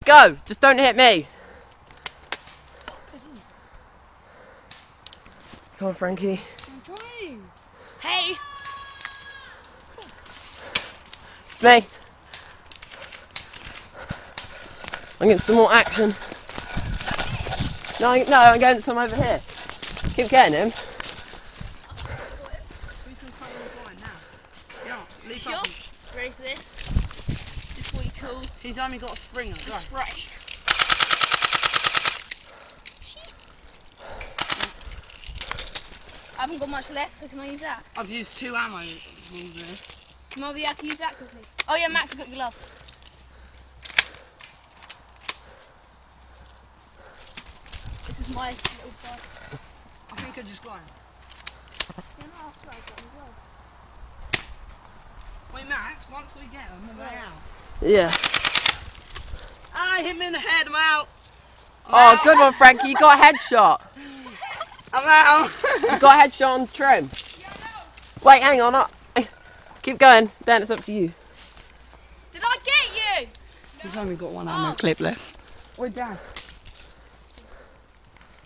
Go! Just don't hit me! Come on, Frankie. I'm trying. Hey! It's me. I'm getting some more action. No, I'm getting some over here. Keep getting him. Sure. Ready for this? Just really cool. He's only got a springer. Go. Spray. I haven't got much left, so can I use that? I've used 2 ammo. Can I be able to use that quickly? Oh yeah, Max, got your glove. This is my little bug. I think I just got him. Yeah, no, I swear I got him as well. Wait, Max, once we get him, are they out? Yeah. Ah, hit me in the head, I'm out. Oh, good one, Frankie. You got a headshot. I'm out. You got a headshot on trim. Wait, hang on. Keep going. Dan, it's up to you. Did I get you? He's only got 1 ammo clip left. Wait, Dan.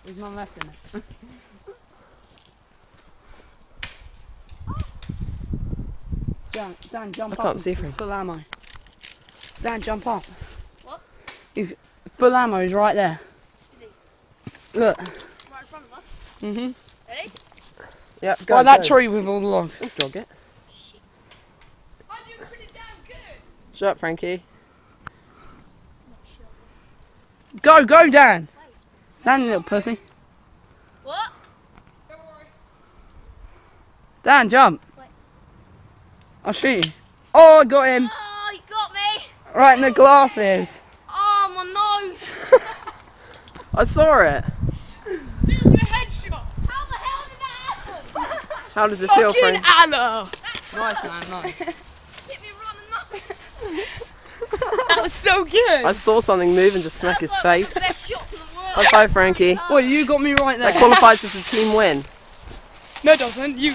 There's none left in it. Dan, jump up. I can't see from Full ammo. Dan, jump up. What? He's full ammo is right there. Is he? Look. Right in front of us. Mhm. Ready? Yep. Go. By that tree with all the logs. Let's jog it. Shit. I'm doing pretty damn good. Shut up, Frankie. Go, Dan. Dan, you little pussy. What? Don't worry. Dan, jump. Wait. I'll shoot you. Oh, I got him. Oh, you got me. Right in the glasses. Oh, my nose. I saw it. Dude, the headshot. How the hell did that happen? How does it feel, Frankie? Anna. Nice, man, nice. Hit me right in the nose. That was so good. I saw something move and just smack his That's face. like one of the best shots in the world. High five, Frankie. Well, you got me right there. That qualifies as a team win. No, it doesn't. You.